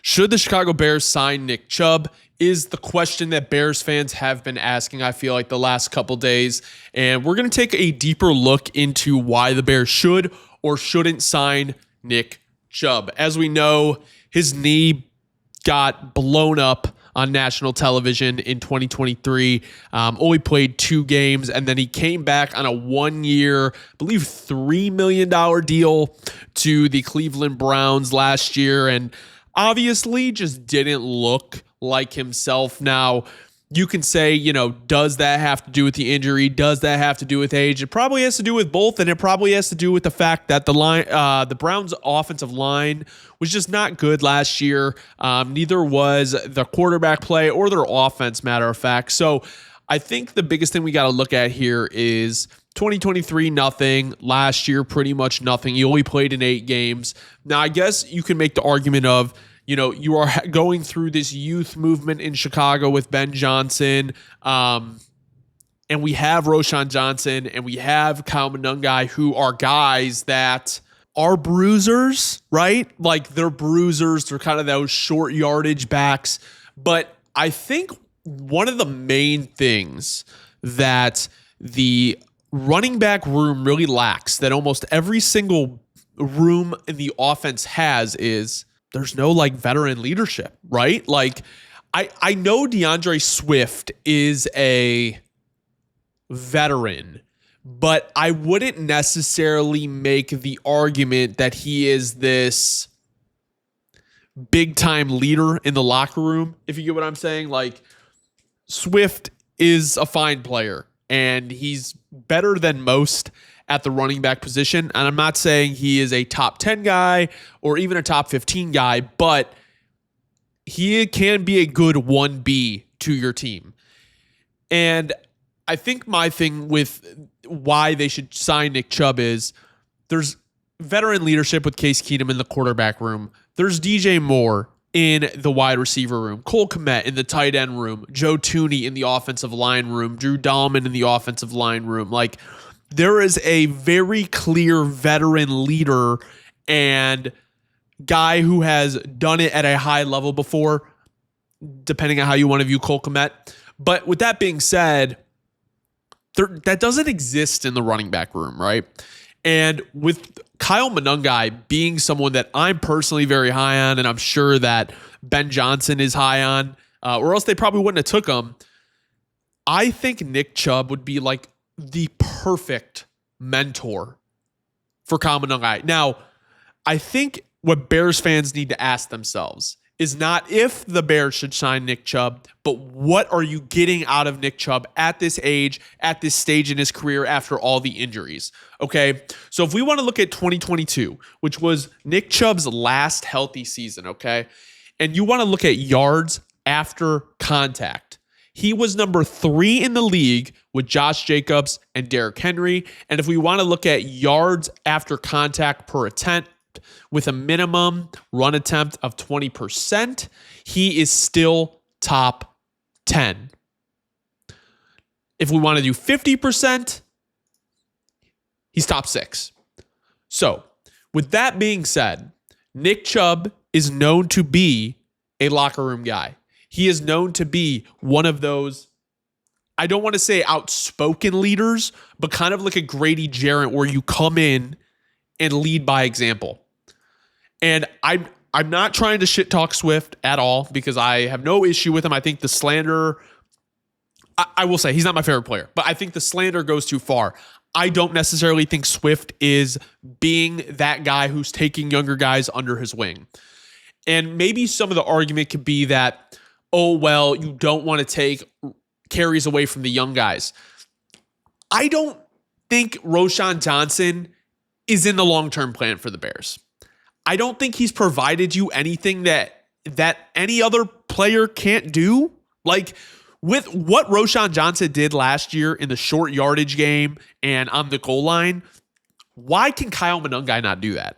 Should the Chicago Bears sign Nick Chubb is the question that Bears fans have been asking, I feel like, the last couple days. And we're going to take a deeper look into why the Bears should or shouldn't sign Nick Chubb. As we know, his knee got blown up on national television in 2023. Only played 2 games, and then he came back on a 1-year, I believe $3 million deal to the Cleveland Browns last year, and obviously just didn't look like himself. Now, you can say, does that have to do with the injury? Does that have to do with age? It probably has to do with both, and it probably has to do with the fact that the Browns' offensive line was just not good last year. Neither was the quarterback play or their offense, matter of fact. So I think the biggest thing we got to look at here is 2023, nothing. Last year, pretty much nothing. He only played in 8 games. Now, I guess you can make the argument of, you are going through this youth movement in Chicago with Ben Johnson, and we have Roschon Johnson, and we have Kyle Monangai, who are guys that are bruisers, right? Like, they're bruisers. They're kind of those short yardage backs. But I think one of the main things that the running back room really lacks, that almost every single room in the offense has, is there's no veteran leadership, right? Like, I know DeAndre Swift is a veteran, but I wouldn't necessarily make the argument that he is this big time leader in the locker room, if you get what I'm saying. Like, Swift is a fine player, and he's better than most at the running back position. And I'm not saying he is a top 10 guy or even a top 15 guy, but he can be a good 1B to your team. And I think my thing with why they should sign Nick Chubb is there's veteran leadership with Case Keenum in the quarterback room. There's DJ Moore in the wide receiver room, Cole Kmet in the tight end room, Joe Thuney in the offensive line room, Drew Dahlman in the offensive line room. Like, there is a very clear veteran leader and guy who has done it at a high level before, depending on how you want to view Cole Kmet. But with that being said, that doesn't exist in the running back room, right? And with Kyle Monangai being someone that I'm personally very high on, and I'm sure that Ben Johnson is high on, or else they probably wouldn't have took him, I think Nick Chubb would be like the perfect mentor for Kyle Monangai. Now, I think what Bears fans need to ask themselves is not if the Bears should sign Nick Chubb, but what are you getting out of Nick Chubb at this age, at this stage in his career after all the injuries? Okay, so if we want to look at 2022, which was Nick Chubb's last healthy season, okay, and you want to look at yards after contact, he was number 3 in the league with Josh Jacobs and Derrick Henry. And if we want to look at yards after contact per attempt with a minimum run attempt of 20%, he is still top 10. If we want to do 50%, he's top 6. So, with that being said, Nick Chubb is known to be a locker room guy. He is known to be one of those, I don't want to say outspoken leaders, but kind of like a Grady Jarrett where you come in and lead by example. And I'm not trying to shit talk Swift at all because I have no issue with him. I think the slander, I will say he's not my favorite player, but I think the slander goes too far. I don't necessarily think Swift is being that guy who's taking younger guys under his wing. And maybe some of the argument could be that, oh, well, you don't want to take carries away from the young guys. I don't think Roschon Johnson is in the long-term plan for the Bears. I don't think he's provided you anything that any other player can't do. Like, with what Roschon Johnson did last year in the short yardage game and on the goal line, why can Kyle Monangai not do that?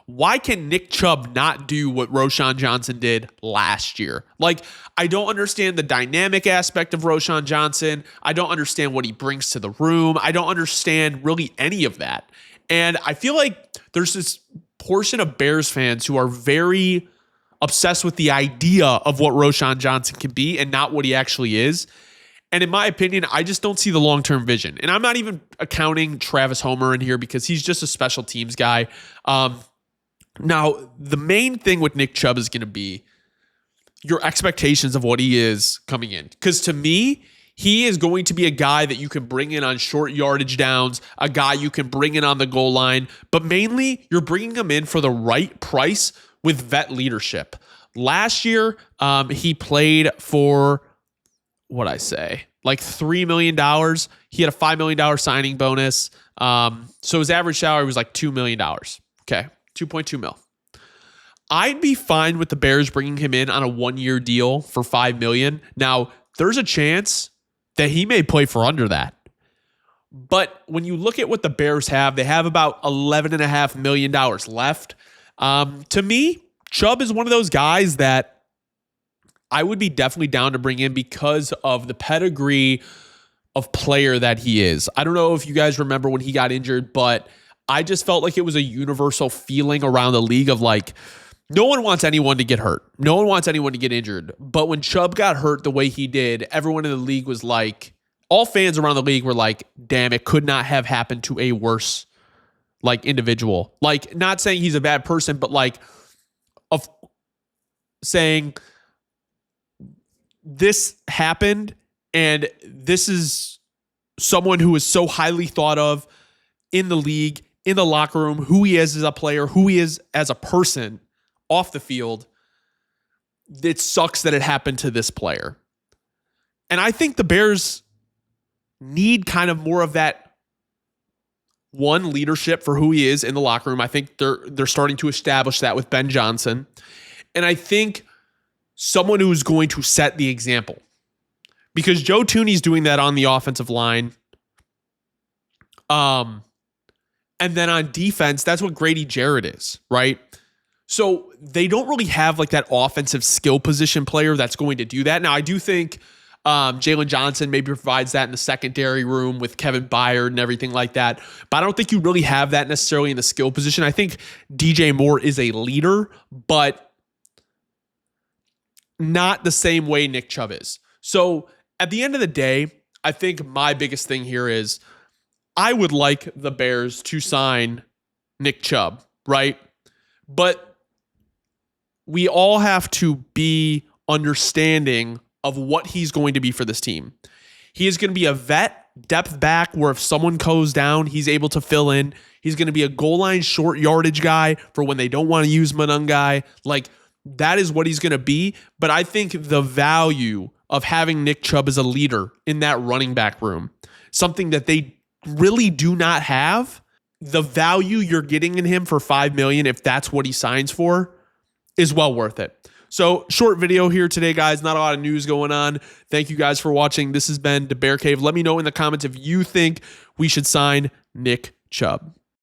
Why can Nick Chubb not do what Roschon Johnson did last year? Like, I don't understand the dynamic aspect of Roschon Johnson. I don't understand what he brings to the room. I don't understand really any of that. And I feel like there's this portion of Bears fans who are very obsessed with the idea of what Roschon Johnson can be and not what he actually is. And in my opinion, I just don't see the long-term vision. And I'm not even accounting Travis Homer in here because he's just a special teams guy. Now, the main thing with Nick Chubb is going to be your expectations of what he is coming in. Because to me, he is going to be a guy that you can bring in on short yardage downs, a guy you can bring in on the goal line, but mainly you're bringing him in for the right price with vet leadership. Last year, he played for, like $3 million. He had a $5 million signing bonus. So his average salary was like $2 million. Okay, 2.2 mil. I'd be fine with the Bears bringing him in on a 1-year deal for $5 million. Now, there's a chance that he may play for under that. But when you look at what the Bears have, they have about $11.5 million left. To me, Chubb is one of those guys that I would be definitely down to bring in because of the pedigree of player that he is. I don't know if you guys remember when he got injured, but I just felt like it was a universal feeling around the league of like, no one wants anyone to get hurt. No one wants anyone to get injured. But when Chubb got hurt the way he did, everyone in the league was like, all fans around the league were like, damn, it could not have happened to a worse like individual. Like, not saying he's a bad person, but like of saying this happened and this is someone who is so highly thought of in the league, in the locker room, who he is as a player, who he is as a person off the field. It sucks that it happened to this player. And I think the Bears need kind of more of that one leadership for who he is in the locker room. I think they're starting to establish that with Ben Johnson. And I think someone who's going to set the example. Because Joe Thuney's doing that on the offensive line. And then on defense, that's what Grady Jarrett is, right? So they don't really have like that offensive skill position player that's going to do that. Now, I do think Jalen Johnson maybe provides that in the secondary room with Kevin Byard and everything like that. But I don't think you really have that necessarily in the skill position. I think DJ Moore is a leader, but not the same way Nick Chubb is. So at the end of the day, I think my biggest thing here is I would like the Bears to sign Nick Chubb, right? But we all have to be understanding of what he's going to be for this team. He is going to be a vet depth back where if someone goes down, he's able to fill in. He's going to be a goal line short yardage guy for when they don't want to use Manung guy. Like, that is what he's going to be. But I think the value of having Nick Chubb as a leader in that running back room, something that they really do not have, the value you're getting in him for $5 million, if that's what he signs for, is well worth it. So short video here today, guys. Not a lot of news going on. Thank you guys for watching. This has been the Bear Cave. Let me know in the comments if you think we should sign Nick Chubb.